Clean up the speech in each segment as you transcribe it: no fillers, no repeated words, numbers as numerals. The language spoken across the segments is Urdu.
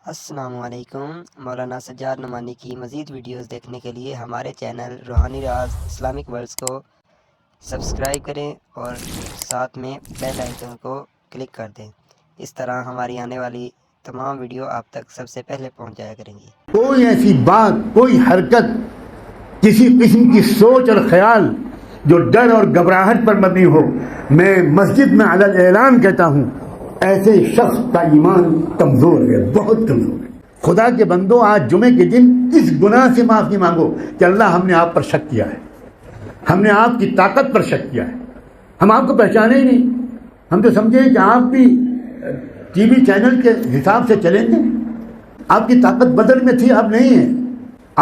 السلام علیکم۔ مولانا سجاد نعمانی کی مزید ویڈیوز دیکھنے کے لیے ہمارے چینل روحانی راز اسلامک ورلڈز کو سبسکرائب کریں اور ساتھ میں بیل آئیکن کو کلک کر دیں۔ اس طرح ہماری آنے والی تمام ویڈیو آپ تک سب سے پہلے پہنچ جایا کریں گی۔ کوئی ایسی بات، کوئی حرکت، کسی قسم کی سوچ اور خیال جو ڈر اور گھبراہٹ پر مبنی ہو، میں مسجد میں علی الاعلان کہتا ہوں ایسے شخص کا ایمان کمزور ہے، بہت کمزور ہے۔ خدا کے بندو، آج جمعے کے دن اس گناہ سے معافی مانگو کہ اللہ ہم نے آپ پر شک کیا ہے، ہم نے آپ کی طاقت پر شک کیا ہے، ہم آپ کو پہچانے ہی نہیں، ہم تو سمجھے کہ آپ بھی ٹی وی چینل کے حساب سے چلیں گے، آپ کی طاقت بدر میں تھی، اب نہیں ہے،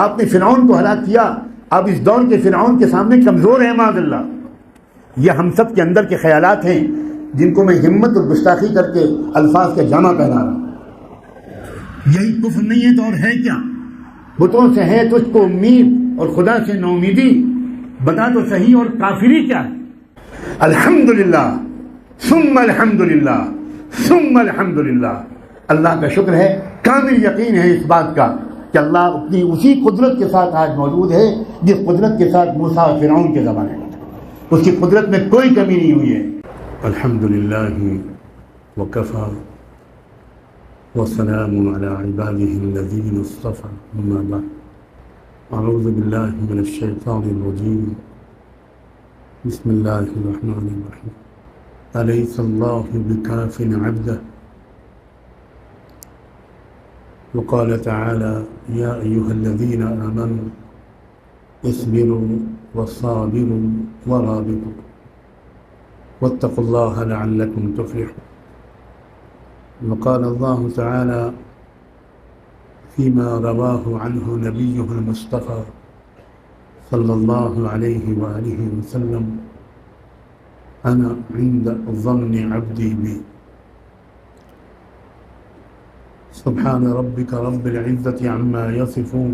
آپ نے فرعون کو ہلاک کیا، آپ اس دور کے فرعون کے سامنے کمزور ہیں معاذ اللہ۔ یہ ہم سب کے اندر کے خیالات ہیں جن کو میں ہمت اور گستاخی کر کے الفاظ کا جامع پہنا رہا ہوں۔ یہی کفر نہیں ہے تو اور ہے کیا؟ بتوں سے ہے تجھ کو امید اور خدا سے نومیدی، بتا تو صحیح اور کافری کیا ہے؟ الحمدللہ ثم الحمدللہ ثم الحمدللہ، اللہ کا شکر ہے، کامل یقین ہے اس بات کا کہ اللہ اپنی اسی قدرت کے ساتھ آج موجود ہے جس قدرت کے ساتھ موسیٰ اور فرعون کے زمانے میں، اس کی قدرت میں کوئی کمی نہیں ہوئی ہے۔ الحمدللہ وکفی وسلام علی عبادہ الذین اصطفی، اما بعد، اعوذ باللہ من الشیطان الرجیم، بسم اللہ الرحمن الرحیم، الیس اللہ بکاف عبدہ، وقال تعالى يا أيها الذين آمنوا اصبروا وصابروا ورابطوا واتقوا الله لعلكم تفلحون، وقال الله تعالى فيما رواه عنه نبيه المصطفى صلى الله عليه وآله وسلم أنا عند ظن عبدي بي، سبحان ربك رب العزة عما يصفون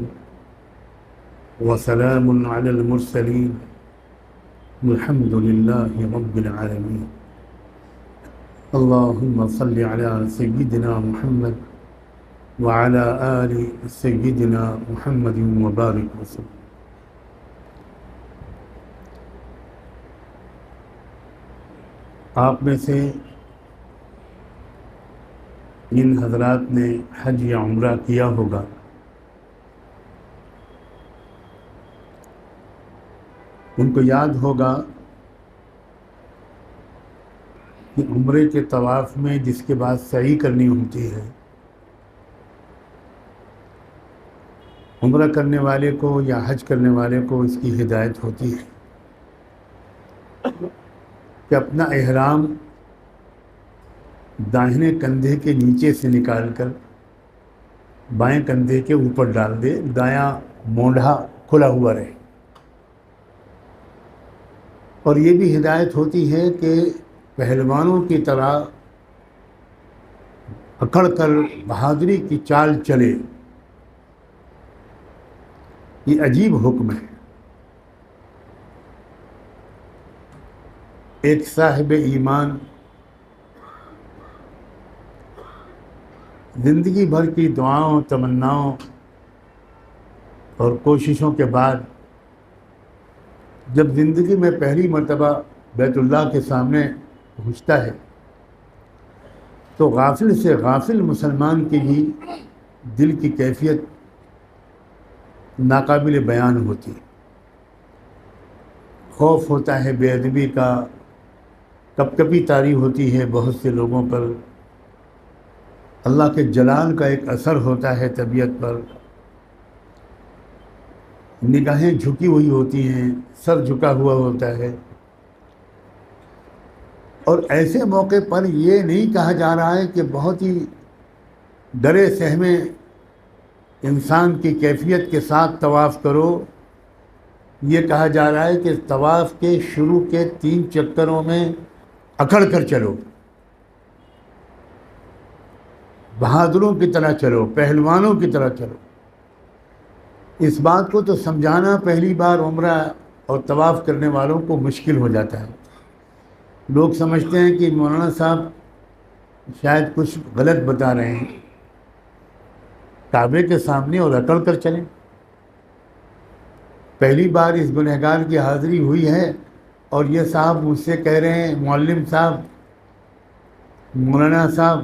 وسلام على المرسلين والحمد لله رب العالمين، اللهم صل على سيدنا محمد وعلى آل سيدنا محمد وبارك وسلم۔ آپ میں سے جن حضرات نے حج یا عمرہ کیا ہوگا ان کو یاد ہوگا کہ عمرے کے طواف میں جس کے بعد سعی کرنی ہوتی ہے، عمرہ کرنے والے کو یا حج کرنے والے کو اس کی ہدایت ہوتی ہے کہ اپنا احرام داہنے کندھے کے نیچے سے نکال کر بائیں کندھے کے اوپر ڈال دے، دایاں مونڈھا کھلا ہوا رہے، اور یہ بھی ہدایت ہوتی ہے کہ پہلوانوں کی طرح اکڑ کر بہادری کی چال چلے۔ یہ عجیب حکم ہے۔ ایک صاحب ایمان زندگی بھر کی دعاؤں، تمناؤں اور کوششوں کے بعد جب زندگی میں پہلی مرتبہ بیت اللہ کے سامنے پہنچتا ہے تو غافل سے غافل مسلمان کی بھی دل کی کیفیت ناقابل بیان ہوتی ہے۔ خوف ہوتا ہے بے ادبی کا، کپکپی طاری ہوتی ہے بہت سے لوگوں پر، اللہ کے جلال کا ایک اثر ہوتا ہے طبیعت پر، نگاہیں جھکی ہوئی ہوتی ہیں، سر جھکا ہوا ہوتا ہے، اور ایسے موقع پر یہ نہیں کہا جا رہا ہے کہ بہت ہی ڈرے سہمے انسان کی کیفیت کے ساتھ طواف کرو، یہ کہا جا رہا ہے کہ طواف کے شروع کے 3 چکروں میں اکڑ کر چلو، بہادروں کی طرح چلو، پہلوانوں کی طرح چلو۔ اس بات کو تو سمجھانا پہلی بار عمرہ اور طواف کرنے والوں کو مشکل ہو جاتا ہے۔ لوگ سمجھتے ہیں کہ مولانا صاحب شاید کچھ غلط بتا رہے ہیں، کعبے کے سامنے اور اکڑ کر چلیں. پہلی بار اس گنہگار کی حاضری ہوئی ہے اور یہ صاحب مجھ سے کہہ رہے ہیں، معلم صاحب، مولانا صاحب،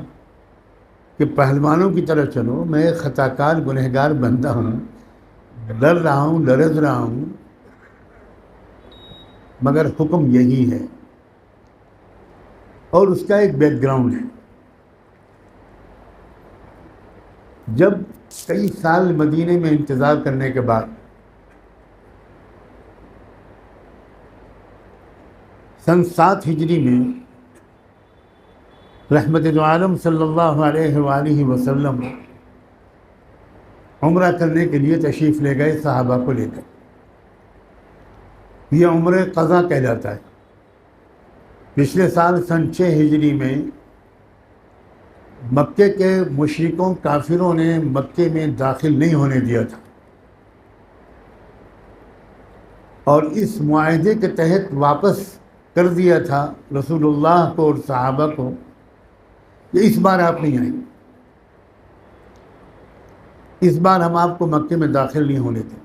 کہ پہلوانوں کی طرح چلو. میں ایک خطا کار گنہگار بندہ ہوں، ڈر رہا ہوں، لرز رہا ہوں، مگر حکم یہی ہے. اور اس کا ایک بیک گراؤنڈ ہے. جب کئی سال مدینے میں انتظار کرنے کے بعد سن 7 ہجری میں رحمت دو عالم صلی اللہ علیہ وآلہ وسلم عمرہ کرنے کے لیے تشریف لے گئے صحابہ کو لے کر. یہ عمرہ قضا کہلاتا ہے. پچھلے سال سن 6 ہجری میں مکے کے مشرکوں کافروں نے مکے میں داخل نہیں ہونے دیا تھا، اور اس معاہدے کے تحت واپس کر دیا تھا رسول اللہ کو اور صحابہ کو کہ اس بار آپ نہیں آئیں، اس بار ہم آپ کو مکے میں داخل نہیں ہونے دیں.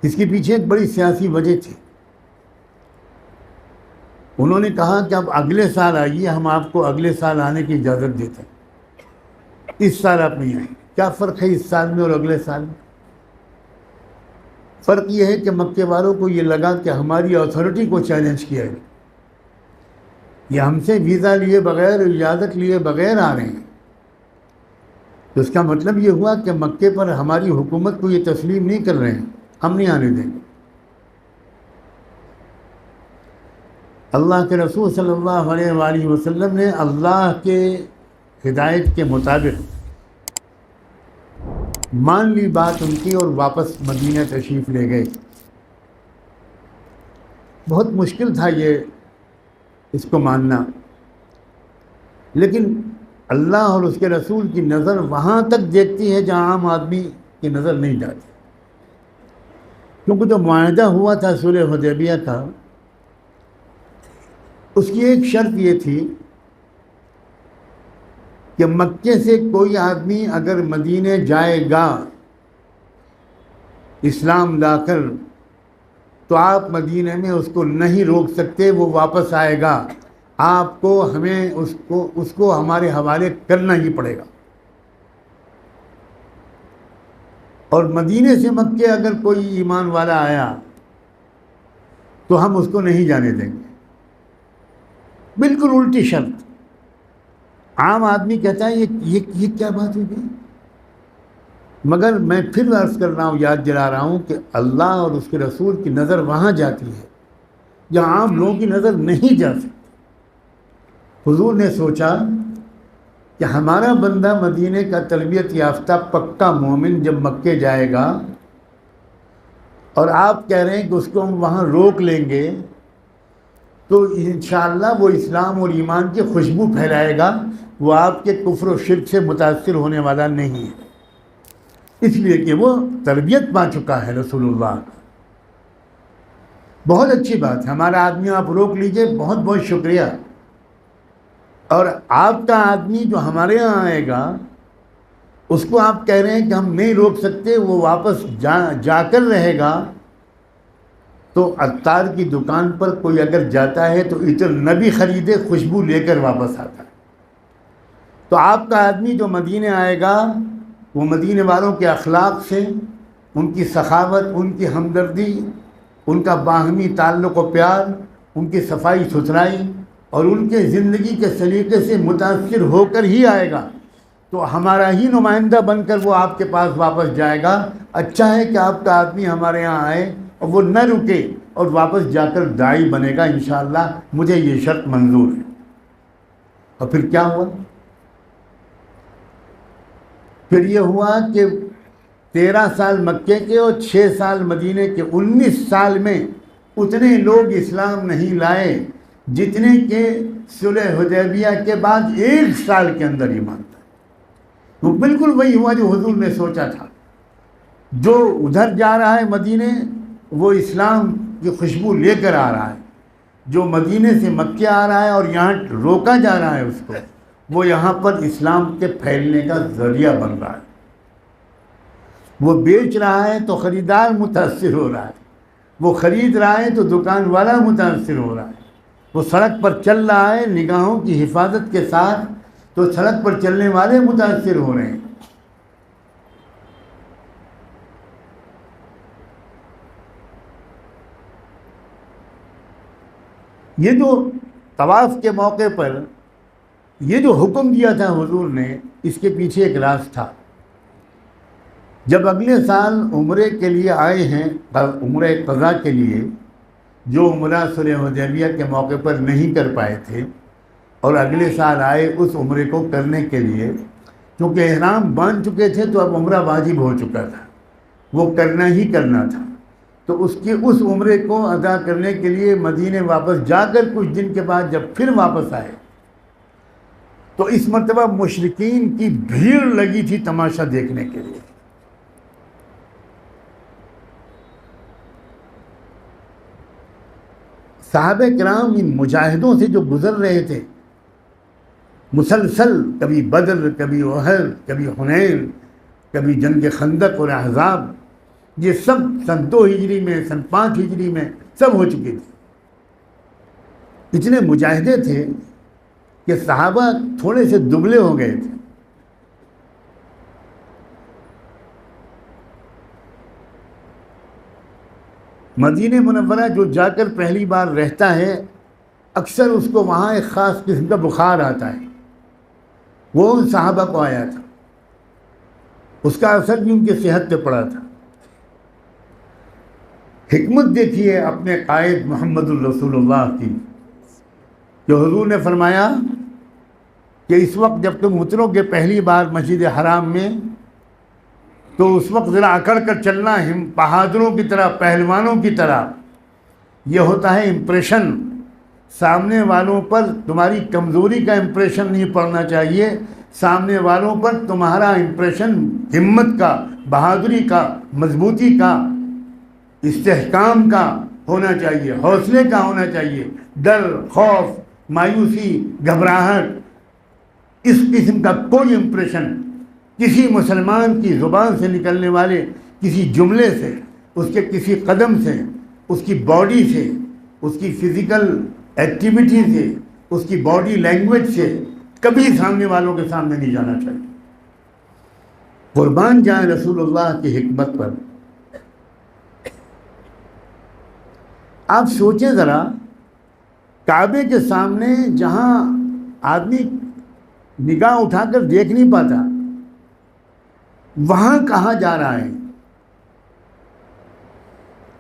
اس کے پیچھے ایک بڑی سیاسی وجہ تھی. انہوں نے کہا کہ اب اگلے سال آئیے، ہم آپ کو اگلے سال آنے کی اجازت دیتے ہیں، اس سال آپ نہیں آئیں. کیا فرق ہے اس سال میں اور اگلے سال میں؟ فرق یہ ہے کہ مکے والوں کو یہ لگا کہ ہماری اتھارٹی کو چیلنج کیا ہے، یہ ہم سے ویزا لیے بغیر، اجازت لیے بغیر آ رہے ہیں. تو اس کا مطلب یہ ہوا کہ مکے پر ہماری حکومت کو یہ تسلیم نہیں کر رہے ہیں، ہم نہیں آنے دیں گے. اللہ کے رسول صلی اللہ علیہ وآلہ وسلم نے اللہ کے ہدایت کے مطابق مان لی بات ان کی اور واپس مدینہ تشریف لے گئے. بہت مشکل تھا یہ اس کو ماننا، لیکن اللہ اور اس کے رسول کی نظر وہاں تک دیکھتی ہے جہاں عام آدمی کی نظر نہیں جاتی. کیونکہ جو معاہدہ ہوا تھا صلح حدیبیہ کا، اس کی ایک شرط یہ تھی کہ مکے سے کوئی آدمی اگر مدینے جائے گا اسلام لا کر تو آپ مدینے میں اس کو نہیں روک سکتے، وہ واپس آئے گا، آپ کو ہمیں اس کو ہمارے حوالے کرنا ہی پڑے گا. اور مدینے سے مکے اگر کوئی ایمان والا آیا تو ہم اس کو نہیں جانے دیں گے. بالکل الٹی شرط. عام آدمی کہتا ہے یہ کیا بات ہو گئی؟ مگر میں پھر عرض کر رہا ہوں، یاد دلا رہا ہوں کہ اللہ اور اس کے رسول کی نظر وہاں جاتی ہے جہاں عام لوگوں کی نظر نہیں جا سکتی. حضور نے سوچا کہ ہمارا بندہ مدینے کا تربیت یافتہ پکا مومن جب مکے جائے گا اور آپ کہہ رہے ہیں کہ اس کو ہم وہاں روک لیں گے تو انشاءاللہ وہ اسلام اور ایمان کی خوشبو پھیلائے گا، وہ آپ کے کفر و شرک سے متاثر ہونے والا نہیں ہے، اس لیے کہ وہ تربیت پا چکا ہے رسول اللہ کا. بہت اچھی بات ہے، ہمارا آدمی آپ روک لیجئے، بہت بہت شکریہ. اور آپ کا آدمی جو ہمارے یہاں آئے گا اس کو آپ کہہ رہے ہیں کہ ہم نہیں روک سکتے، وہ واپس جا کر رہے گا. تو عطار کی دکان پر کوئی اگر جاتا ہے تو عطر نہ بھی خریدے، خوشبو لے کر واپس آتا ہے. تو آپ کا آدمی جو مدینے آئے گا وہ مدینے والوں کے اخلاق سے، ان کی سخاوت، ان کی ہمدردی، ان کا باہمی تعلق و پیار، ان کی صفائی ستھرائی اور ان کے زندگی کے سلیقے سے متاثر ہو کر ہی آئے گا. تو ہمارا ہی نمائندہ بن کر وہ آپ کے پاس واپس جائے گا. اچھا ہے کہ آپ کا آدمی ہمارے یہاں آئے اور وہ نہ رکے اور واپس جا کر داعی بنے گا انشاءاللہ، مجھے یہ شرط منظور ہے. اور پھر کیا ہوا؟ پھر یہ ہوا کہ 13 سال مکے کے اور 6 سال مدینے کے، 19 سال میں اتنے لوگ اسلام نہیں لائے جتنے کہ صلح حدیبیہ کے بعد 1 سال کے اندر ایمان تھا. تو بالکل وہی ہوا جو حضور نے سوچا تھا. جو ادھر جا رہا ہے مدینے وہ اسلام کی خوشبو لے کر آ رہا ہے، جو مدینے سے مکہ آ رہا ہے اور یہاں روکا جا رہا ہے اس کو، وہ یہاں پر اسلام کے پھیلنے کا ذریعہ بن رہا ہے. وہ بیچ رہا ہے تو خریدار متاثر ہو رہا ہے، وہ خرید رہا ہے تو دکان والا متاثر ہو رہا ہے، وہ سڑک پر چل رہا ہے نگاہوں کی حفاظت کے ساتھ تو سڑک پر چلنے والے متاثر ہو رہے ہیں. یہ جو طواف کے موقع پر یہ جو حکم دیا تھا حضور نے، اس کے پیچھے ایک راز تھا. جب اگلے سال عمرے کے لیے آئے ہیں، عمرہ قضا کے لیے، جو عمرہ صلح حدیبیہ کے موقع پر نہیں کر پائے تھے اور اگلے سال آئے اس عمرے کو کرنے کے لیے، کیونکہ احرام باندھ چکے تھے تو اب عمرہ واجب ہو چکا تھا، وہ کرنا ہی کرنا تھا. تو اس عمرے کو ادا کرنے کے لیے مدینے واپس جا کر کچھ دن کے بعد جب پھر واپس آئے تو اس مرتبہ مشرکین کی بھیڑ لگی تھی تماشا دیکھنے کے لیے. صحابہ کرام ان مجاہدوں سے جو گزر رہے تھے، مسلسل کبھی بدر، کبھی احد، کبھی حنین، کبھی جنگ خندق اور احزاب، یہ سب سن 2 ہجری میں، سن 5 ہجری میں سب ہو چکے تھے. اتنے مجاہدے تھے کہ صحابہ تھوڑے سے دبلے ہو گئے تھے. مدینہ منورہ جو جا کر پہلی بار رہتا ہے، اکثر اس کو وہاں ایک خاص قسم کا بخار آتا ہے. وہ ان صحابہ کو آیا تھا، اس کا اثر بھی ان کی صحت پہ پڑا تھا. حکمت دیکھیے اپنے قائد محمد الرسول اللہ کی، جو حضور نے فرمایا کہ اس وقت جب تم اترو گے پہلی بار مسجد حرام میں تو اس وقت ذرا اکڑ کر چلنا، بہادروں کی طرح، پہلوانوں کی طرح. یہ ہوتا ہے امپریشن. سامنے والوں پر تمہاری کمزوری کا امپریشن نہیں پڑنا چاہیے، سامنے والوں پر تمہارا امپریشن ہمت کا، بہادری کا، مضبوطی کا، استحکام کا ہونا چاہیے، حوصلے کا ہونا چاہیے. ڈر، خوف، مایوسی، گھبراہٹ، اس قسم کا کوئی امپریشن کسی مسلمان کی زبان سے نکلنے والے کسی جملے سے، اس کے کسی قدم سے، اس کی باڈی سے، اس کی فزیکل ایکٹیویٹی سے، اس کی باڈی لینگویج سے کبھی سامنے والوں کے سامنے نہیں جانا چاہیے. قربان جائیں رسول اللہ کی حکمت پر. آپ سوچیں ذرا، کعبے کے سامنے جہاں آدمی نگاہ اٹھا کر دیکھ نہیں پاتا، وہاں کہاں جا رہا ہے؟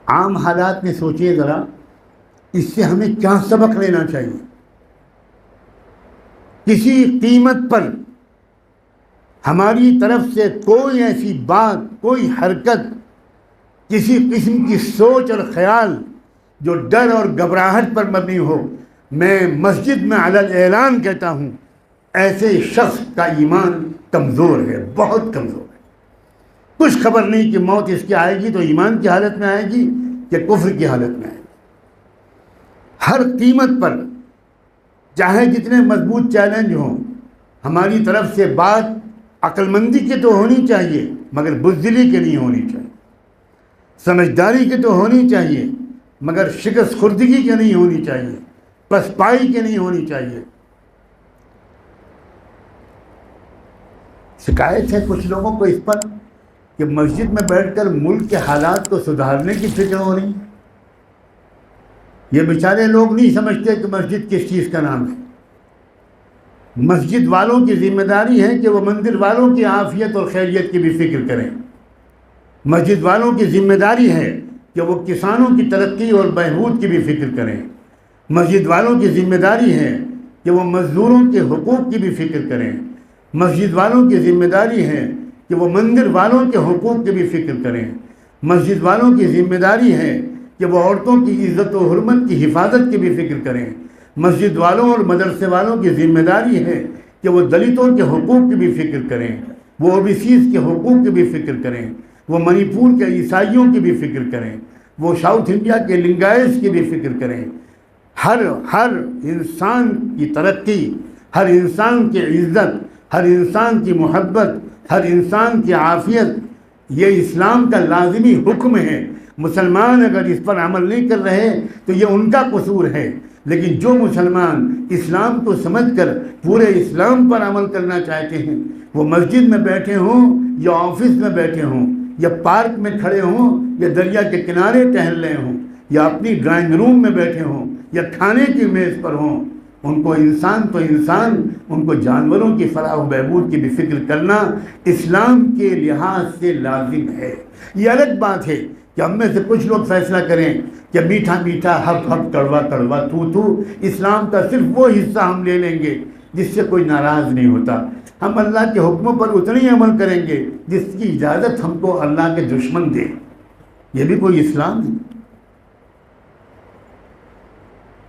عام حالات میں سوچئے ذرا، اس سے ہمیں کیا سبق لینا چاہیے؟ کسی قیمت پر ہماری طرف سے کوئی ایسی بات، کوئی حرکت، کسی قسم کی سوچ اور خیال جو ڈر اور گھبراہٹ پر مبنی ہو، میں مسجد میں علی الاعلان کہتا ہوں ایسے شخص کا ایمان کمزور ہے، بہت کمزور ہے. کچھ خبر نہیں کہ موت اس کی آئے گی تو ایمان کی حالت میں آئے گی کہ کفر کی حالت میں آئے گی. ہر قیمت پر، چاہے جتنے مضبوط چیلنج ہوں، ہماری طرف سے بات عقل مندی کی تو ہونی چاہیے مگر بزدلی کی نہیں ہونی چاہیے، سمجھداری کی تو ہونی چاہیے مگر شکست خوردگی کی نہیں ہونی چاہیے، پسپائی کی نہیں ہونی چاہیے. شکایت ہے کچھ لوگوں کو اس پر کہ مسجد میں بیٹھ کر ملک کے حالات کو سدھارنے کی فکر ہو رہی. یہ بیچارے لوگ نہیں سمجھتے کہ مسجد کس چیز کا نام ہے. مسجد والوں کی ذمہ داری ہے کہ وہ مندر والوں کی عافیت اور خیریت کی بھی فکر کریں. مسجد والوں کی ذمہ داری ہے کہ وہ کسانوں کی ترقی اور بہبود کی بھی فکر کریں. مسجد والوں کی ذمہ داری ہے کہ وہ مزدوروں کے حقوق کی بھی فکر کریں. مسجد والوں کی ذمہ داری ہے کہ وہ مندر والوں کے حقوق کی بھی فکر کریں. مسجد والوں کی ذمہ داری ہے کہ وہ عورتوں کی عزت و حرمت کی حفاظت کی بھی فکر کریں. مسجد والوں اور مدرسے والوں کی ذمہ داری ہے کہ وہ دلتوں کے حقوق کی بھی فکر کریں، وہ اوبیسیز کے حقوق کی بھی فکر کریں، وہ منی پور کے عیسائیوں کی بھی فکر کریں، وہ ساؤتھ انڈیا کے لنگائز کی بھی فکر کریں. ہر انسان کی ترقی، ہر انسان کی عزت، ہر انسان کی محبت، ہر انسان کی عافیت، یہ اسلام کا لازمی حکم ہے۔ مسلمان اگر اس پر عمل نہیں کر رہے تو یہ ان کا قصور ہے، لیکن جو مسلمان اسلام کو سمجھ کر پورے اسلام پر عمل کرنا چاہتے ہیں، وہ مسجد میں بیٹھے ہوں یا آفس میں بیٹھے ہوں یا پارک میں کھڑے ہوں یا دریا کے کنارے ٹہل رہے ہوں یا اپنی ڈرائنگ روم میں بیٹھے ہوں یا کھانے کی میز پر ہوں، ان کو انسان تو انسان، ان کو جانوروں کی فلاح و بہبود کی بھی فکر کرنا اسلام کے لحاظ سے لازم ہے۔ یہ الگ بات ہے کہ ہم میں سے کچھ لوگ فیصلہ کریں کہ میٹھا میٹھا، ہپ ہپ، کڑوا کڑوا، تو اسلام کا صرف وہ حصہ ہم لے لیں گے جس سے کوئی ناراض نہیں ہوتا۔ ہم اللہ کے حکموں پر اتنی ہی عمل کریں گے جس کی اجازت ہم کو اللہ کے دشمن دے۔ یہ بھی کوئی اسلام ہے؟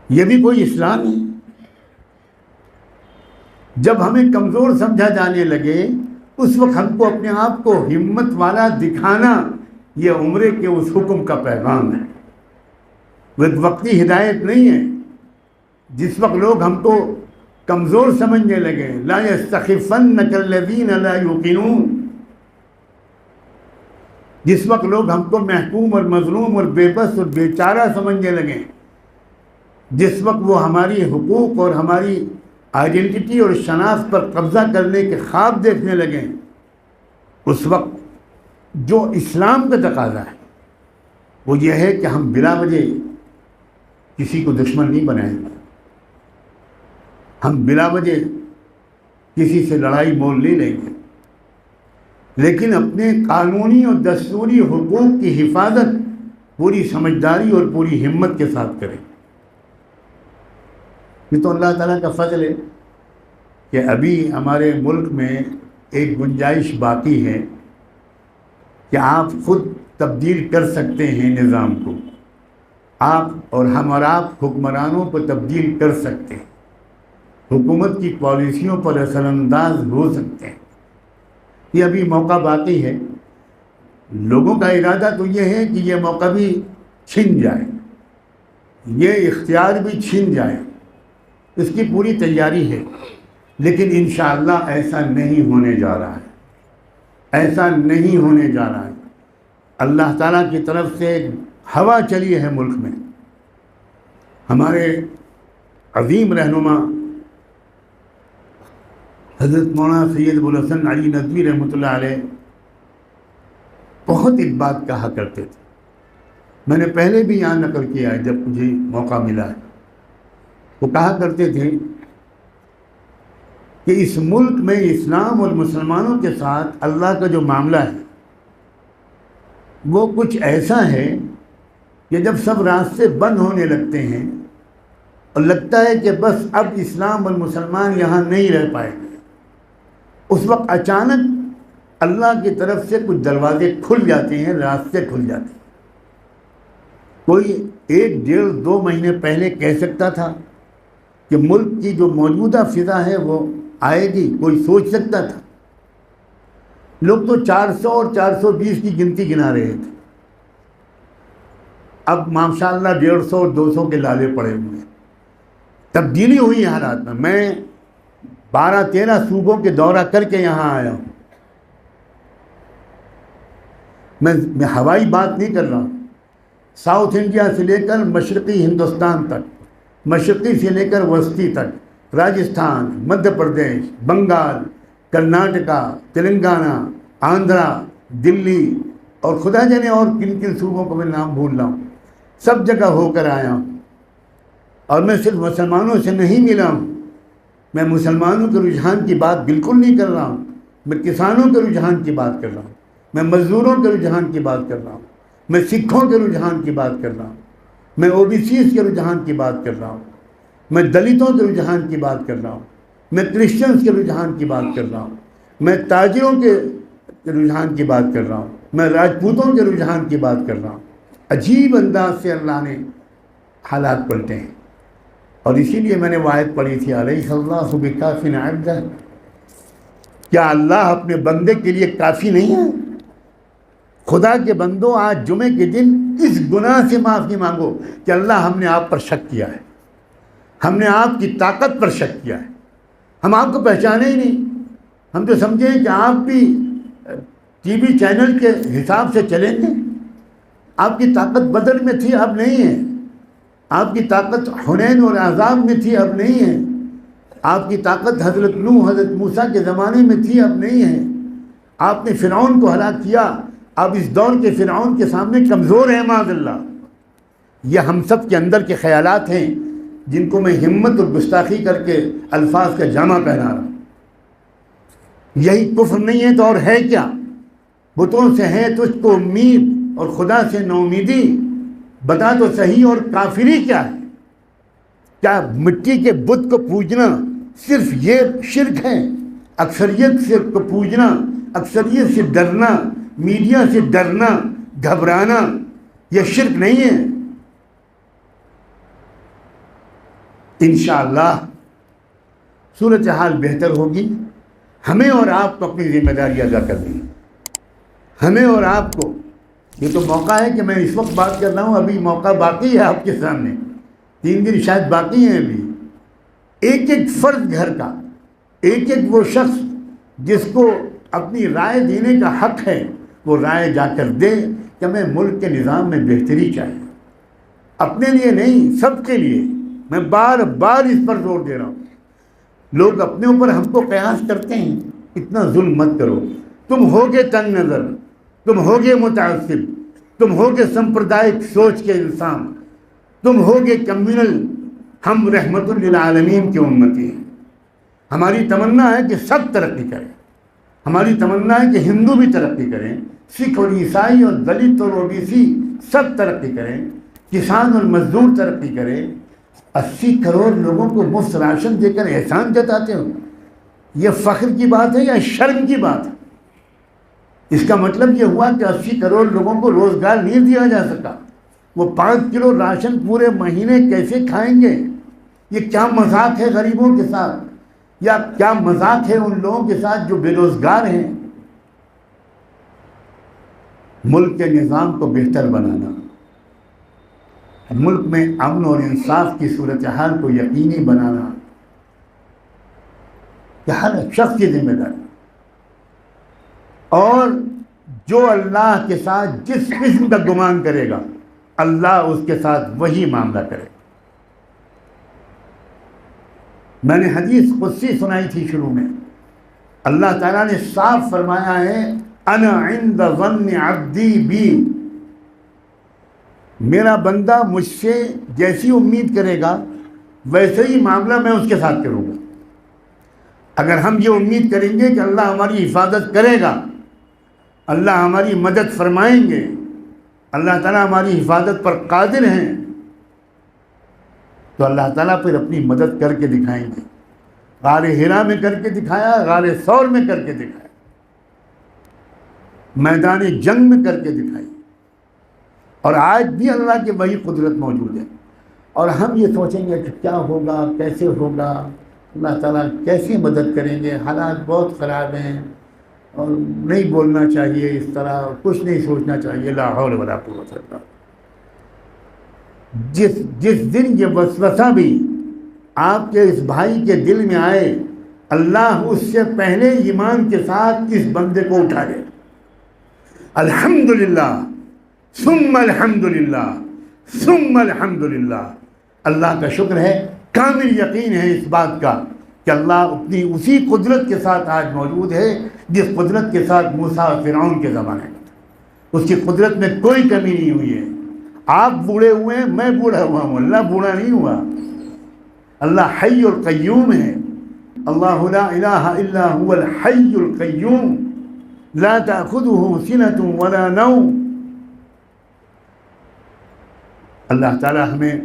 یہ بھی کوئی اسلام ہے؟ جب ہمیں کمزور سمجھا جانے لگے اس وقت ہم کو اپنے آپ کو ہمت والا دکھانا، یہ عمرے کے اس حکم کا پیغام ہے۔ وہ ایک وقتی ہدایت نہیں ہے۔ جس وقت لوگ ہم کو کمزور سمجھنے لگے، لا یستخفنک الذین لا یوقنون، جس وقت لوگ ہم کو محکوم اور مظلوم اور بے بس اور بیچارہ سمجھنے لگے، جس وقت وہ ہماری حقوق اور ہماری آئیڈینٹی اور شناخت پر قبضہ کرنے کے خواب دیکھنے لگے، اس وقت جو اسلام کا تقاضا ہے وہ یہ ہے کہ ہم بلا وجہ کسی کو دشمن نہیں بنائیں گے، ہم بلا وجہ کسی سے لڑائی مول نہیں لیں گے، لیکن اپنے قانونی اور دستوری حقوق کی حفاظت پوری سمجھداری اور پوری ہمت کے ساتھ کریں۔ یہ تو اللہ تعالیٰ کا فضل ہے کہ ابھی ہمارے ملک میں ایک گنجائش باقی ہے کہ آپ خود تبدیل کر سکتے ہیں نظام کو، آپ اور ہم اور آپ حکمرانوں کو تبدیل کر سکتے ہیں، حکومت کی پالیسیوں پر اثر انداز ہو سکتے ہیں۔ یہ ابھی موقع باقی ہے۔ لوگوں کا ارادہ تو یہ ہے کہ یہ موقع بھی چھن جائے، یہ اختیار بھی چھن جائے، اس کی پوری تیاری ہے، لیکن انشاءاللہ ایسا نہیں ہونے جا رہا ہے، ایسا نہیں ہونے جا رہا ہے۔ اللہ تعالیٰ کی طرف سے ایک ہوا چلی ہے ملک میں۔ ہمارے عظیم رہنما حضرت مولانا سید ابوالحسن علی ندوی رحمۃ اللہ علیہ بہت ایک بات کہا کرتے تھے، میں نے پہلے بھی یہاں نقل کیا ہے جب مجھے موقع ملا ہے۔ وہ کہا کرتے تھے کہ اس ملک میں اسلام اور مسلمانوں کے ساتھ اللہ کا جو معاملہ ہے وہ کچھ ایسا ہے کہ جب سب راستے بند ہونے لگتے ہیں اور لگتا ہے کہ بس اب اسلام اور مسلمان یہاں نہیں رہ پائیں گے، اس وقت اچانک اللہ کی طرف سے کچھ دروازے کھل جاتے ہیں، راستے کھل جاتے ہیں۔ کوئی 1 ڈیڑھ 2 مہینے پہلے کہہ سکتا تھا کہ ملک کی جو موجودہ فضا ہے وہ آئے گی؟ کوئی سوچ سکتا تھا؟ لوگ تو 400 اور 420 کی گنتی گنا رہے تھے، اب ماشاءاللہ 150 اور 200 کے لالے پڑے ہوئے ہیں۔ تبدیلی ہوئی ہے حالات میں۔ میں 12-13 صوبوں کے دورہ کر کے یہاں آیا ہوں۔ میں ہوائی بات نہیں کر رہا ہوں، ساؤتھ انڈیا سے لے کر مشرقی ہندوستان تک، مشرقی سے لے کر وسطی تک، راجستھان، مدھیہ پردیش، بنگال، کرناٹکا، تلنگانہ، آندھرا، دلی اور خدا جانے اور کن کن صوبوں کو میں نام بھول رہا ہوں، سب جگہ ہو کر آیا ہوں۔ اور میں صرف مسلمانوں سے نہیں ملا ہوں، میں مسلمانوں کے رجحان کی بات بالکل نہیں کر رہا ہوں، میں کسانوں کے رجحان کی بات کر رہا ہوں، میں مزدوروں کے رجحان کی بات کر رہا ہوں، میں سکھوں کے رجحان کی بات کر رہا ہوں، میں OBCs کے رجحان کی بات کر رہا ہوں، میں دلتوں کے رجحان کی بات کر رہا ہوں، میں کرسچنز کے رجحان کی بات کر رہا ہوں، میں تاجروں کے رجحان کی بات کر رہا ہوں، میں راجپوتوں کے رجحان کی بات کر رہا ہوں۔ عجیب انداز سے اللہ نے حالات پلٹے ہیں، اور اسی لیے میں نے وہ آیت پڑھی تھی، علیہ اللہ بکاف عبدہ، کیا اللہ اپنے بندے کے لیے کافی نہیں ہے؟ خدا کے بندو، آج جمعے کے دن اس گناہ سے معافی مانگو کہ اللہ ہم نے آپ پر شک کیا ہے، ہم نے آپ کی طاقت پر شک کیا ہے، ہم آپ کو پہچانے ہی نہیں. ہم تو سمجھیں کہ آپ بھی ٹی وی چینل کے حساب سے چلیں گے. آپ کی طاقت بدر میں تھی، اب نہیں ہے. آپ کی طاقت حنین اور احزاب میں تھی، اب نہیں ہے. آپ کی طاقت حضرت نوح حضرت موسیٰ کے زمانے میں تھی، اب نہیں ہے. آپ نے فرعون کو ہلاک کیا، اب اس دور کے فرعون کے سامنے کمزور ہیں معاذ اللہ. یہ ہم سب کے اندر کے خیالات ہیں جن کو میں ہمت اور گستاخی کر کے الفاظ کا جامع پہنا رہا ہوں. یہی کفر نہیں ہے تو اور ہے کیا؟ بتوں سے ہے تجھ کو امید اور خدا سے نومیدی، بتا تو صحیح اور کافری کیا ہے؟ کیا مٹی کے بت کو پوجنا صرف یہ شرک ہے؟ اکثریت سے کو پوجنا، اکثریت سے ڈرنا، میڈیا سے ڈرنا، گھبرانا، یہ شرک نہیں ہے؟ انشاءاللہ صورتحال بہتر ہوگی. ہمیں اور آپ کو اپنی ذمہ داری ادا کرنی ہے. ہمیں اور آپ کو یہ تو موقع ہے کہ میں اس وقت بات کر رہا ہوں، ابھی موقع باقی ہے آپ کے سامنے، 3 دن شاید باقی ہیں ابھی. ایک ایک فرد گھر کا، ایک ایک وہ شخص جس کو اپنی رائے دینے کا حق ہے، وہ رائے جا کر دے کہ ہمیں ملک کے نظام میں بہتری چاہیے. اپنے لیے نہیں، سب کے لیے. میں بار بار اس پر زور دے رہا ہوں. لوگ اپنے اوپر ہم کو قیاس کرتے ہیں، اتنا ظلم مت کرو. تم ہوگے تنگ نظر، تم ہوگے متعصب، تم ہوگے سمپردائک سوچ کے انسان، تم ہوگے کمیونل. ہم رحمت للعالمین کی امتی ہیں. ہماری تمنا ہے کہ سب ترقی کریں. ہماری تمنا ہے کہ ہندو بھی ترقی کریں، سکھ اور عیسائی اور دلت اور اوبیسی سب ترقی کریں، کسان اور مزدور ترقی کریں. 80 کروڑ لوگوں کو مفت راشن دے کر احسان جتاتے ہو، یہ فخر کی بات ہے یا شرم کی بات ہے؟ اس کا مطلب یہ ہوا کہ 80 کروڑ لوگوں کو روزگار نہیں دیا جا سکا. وہ 5 کلو راشن پورے مہینے کیسے کھائیں گے؟ یہ کیا مذاق ہے غریبوں کے ساتھ؟ یا کیا مذاق ہے ان لوگوں کے ساتھ جو بے روزگار ہیں؟ ملک کے نظام کو بہتر بنانا، ملک میں امن اور انصاف کی صورتحال کو یقینی بنانا، یہ ہر شخص کی ذمہ داری. اور جو اللہ کے ساتھ جس قسم کا گمان کرے گا، اللہ اس کے ساتھ وہی معاملہ کرے گا. میں نے حدیث قدسی سنائی تھی شروع میں. اللہ تعالیٰ نے صاف فرمایا ہے، انا عند ظن عبدی بی. میرا بندہ مجھ سے جیسی امید کرے گا ویسے ہی معاملہ میں اس کے ساتھ کروں گا. اگر ہم یہ امید کریں گے کہ اللہ ہماری حفاظت کرے گا، اللہ ہماری مدد فرمائیں گے، اللہ تعالیٰ ہماری حفاظت پر قادر ہیں، تو اللہ تعالیٰ پھر اپنی مدد کر کے دکھائیں گے. غار ہرا میں کر کے دکھایا، غار ثور میں کر کے دکھایا، میدان جنگ میں کر کے دکھائی. اور آج بھی اللہ کی وہی قدرت موجود ہے. اور ہم یہ سوچیں گے کہ کیا ہوگا، کیسے ہوگا، اللہ تعالیٰ کیسے مدد کریں گے، حالات بہت خراب ہیں اور نہیں بولنا چاہیے اس طرح، کچھ نہیں سوچنا چاہیے. لا حول ولا قوت الا باللہ. جس دن یہ وسوسہ بھی آپ کے اس بھائی کے دل میں آئے، اللہ اس سے پہلے ایمان کے ساتھ اس بندے کو اٹھا لے. الحمدللہ ثم الحمدللہ ثم الحمدللہ. اللہ کا شکر ہے، کامل یقین ہے اس بات کا کہ اللہ اپنی اسی قدرت کے ساتھ آج موجود ہے جس قدرت کے ساتھ موسیٰ اور فرعون کے زمانے میں. اس کی قدرت میں کوئی کمی نہیں ہوئی ہے. آپ بوڑھے ہوئے ہیں، میں بوڑھا ہوا ہوں، اللہ بوڑھا نہیں ہوا. اللہ حی القیوم ہے. اللہ لا الہ الا هو الحی القیوم لا تأخذه سنة ولا نوم. اللہ تعالی ہمیں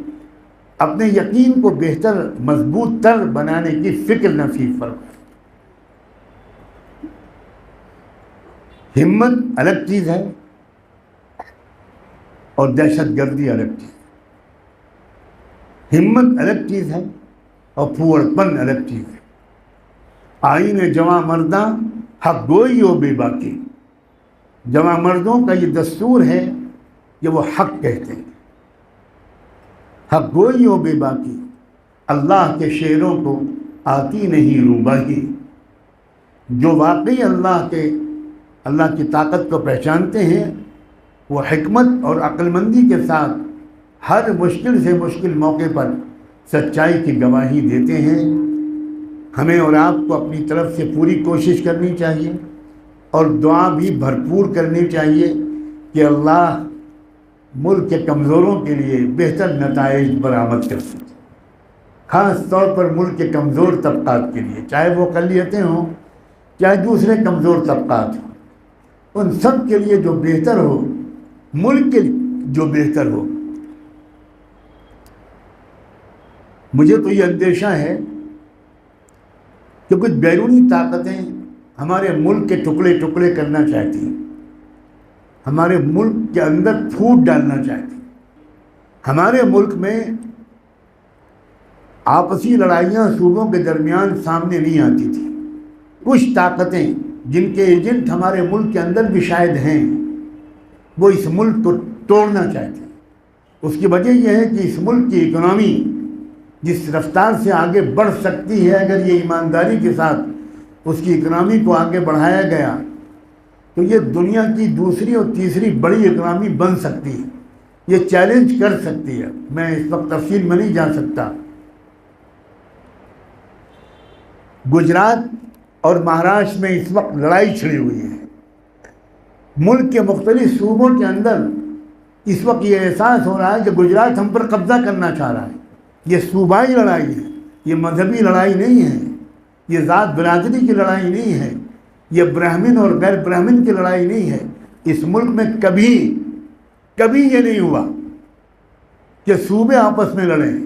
اپنے یقین کو بہتر مضبوط تر بنانے کی فکر نصیب فرمائے. ہمت الگ چیز ہے اور دہشت گردی الگ چیز. ہمت الگ چیز ہے اور پھوڑ پن الگ چیز ہے. آئین جواں مرداں حق گوئی و بے باکی. جواں مردوں کا یہ دستور ہے کہ وہ حق کہتے ہیں، حق گوئی و بے باکی. اللہ کے شعروں کو آتی نہیں روباہی۔ جو واقعی اللہ کی طاقت کو پہچانتے ہیں وہ حکمت اور عقل مندی کے ساتھ ہر مشکل سے مشکل موقع پر سچائی کی گواہی دیتے ہیں۔ ہمیں اور آپ کو اپنی طرف سے پوری کوشش کرنی چاہیے اور دعا بھی بھرپور کرنی چاہیے کہ اللہ ملک کے کمزوروں کے لیے بہتر نتائج برآمد کر سکے، خاص طور پر ملک کے کمزور طبقات کے لیے، چاہے وہ اقلیتیں ہوں چاہے دوسرے کمزور طبقات ہوں، ان سب کے لیے جو بہتر ہو، ملک کے لیے جو بہتر ہو۔ مجھے تو یہ اندیشہ ہے کہ کچھ بیرونی طاقتیں ہمارے ملک کے ٹکڑے ٹکڑے کرنا چاہتی ہیں، ہمارے ملک کے اندر پھوٹ ڈالنا چاہتی ہیں۔ ہمارے ملک میں آپسی لڑائیاں صوبوں کے درمیان سامنے نہیں آتی تھی۔ کچھ طاقتیں جن کے ایجنٹ ہمارے ملک کے اندر بھی شاید ہیں، وہ اس ملک کو توڑنا چاہتے ہیں۔ اس کی وجہ یہ ہے کہ اس ملک کی اکنامی جس رفتار سے آگے بڑھ سکتی ہے، اگر یہ ایمانداری کے ساتھ اس کی اکنامی کو آگے بڑھایا گیا تو یہ دنیا کی دوسری اور تیسری بڑی اکنامی بن سکتی ہے، یہ چیلنج کر سکتی ہے۔ میں اس وقت تفصیل میں نہیں جا سکتا۔ گجرات اور مہاراشٹر میں اس وقت لڑائی چھڑی ہوئی ہے۔ ملک کے مختلف صوبوں کے اندر اس وقت یہ احساس ہو رہا ہے کہ گجرات ہم پر قبضہ کرنا چاہ رہا ہے۔ یہ صوبائی لڑائی ہے، یہ مذہبی لڑائی نہیں ہے، یہ ذات برادری کی لڑائی نہیں ہے، یہ برہمن اور غیر برہمن کی لڑائی نہیں ہے۔ اس ملک میں کبھی یہ نہیں ہوا کہ صوبے آپس میں لڑیں۔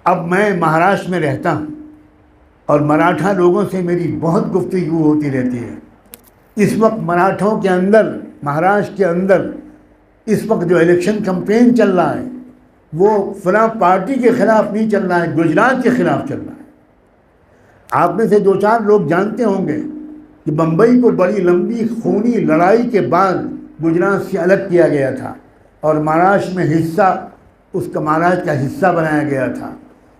اب میں مہاراشٹر میں رہتا ہوں اور مراٹھا لوگوں سے میری بہت گفتگو ہوتی رہتی ہے۔ اس وقت مراٹھوں کے اندر، مہاراشٹر کے اندر اس وقت جو الیکشن کمپین چل رہا ہے وہ فلاں پارٹی کے خلاف نہیں چل رہا ہے، گجرات کے خلاف چل رہا ہے۔ آپ میں سے دو چار لوگ جانتے ہوں گے کہ بمبئی کو بڑی لمبی خونی لڑائی کے بعد گجرات سے الگ کیا گیا تھا اور مہاراشٹر میں مہاراشٹر کا حصہ بنایا گیا تھا۔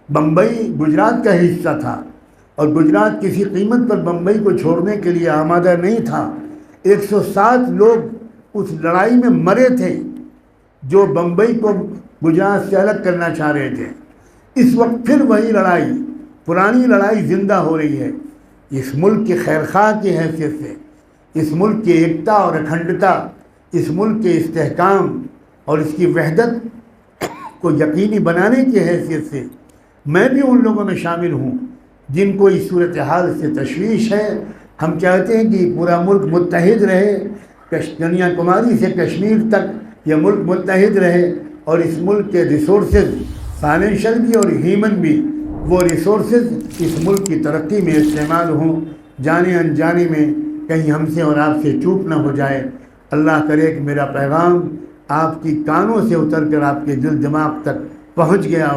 بمبئی گجرات کا حصہ تھا اور گجرات کسی قیمت پر بمبئی کو چھوڑنے کے لیے آمادہ نہیں تھا۔ 107 لوگ اس لڑائی میں مرے تھے جو بمبئی کو گجرات سے الگ کرنا چاہ رہے تھے۔ اس وقت پھر وہی لڑائی، پرانی لڑائی زندہ ہو رہی ہے۔ اس ملک کی خیرخواہ کی حیثیت سے، اس ملک کی ایکتا اور اکھنڈتا، اس ملک کے استحکام اور اس کی وحدت کو یقینی بنانے کی حیثیت سے میں بھی ان لوگوں میں شامل ہوں جن کو اس صورتحال سے تشویش ہے۔ ہم چاہتے ہیں کہ پورا ملک متحد رہے، کنیا کماری سے کشمیر تک یہ ملک متحد رہے اور اس ملک کے ریسورسز، فائنینشیل بھی اور ہیومن بھی، وہ ریسورسز اس ملک کی ترقی میں استعمال ہوں۔ جانے انجانے میں کہیں ہم سے اور آپ سے چوک نہ ہو جائے۔ اللہ کرے کہ میرا پیغام آپ کی کانوں سے اتر کر آپ کے دل دماغ تک پہنچ گیا۔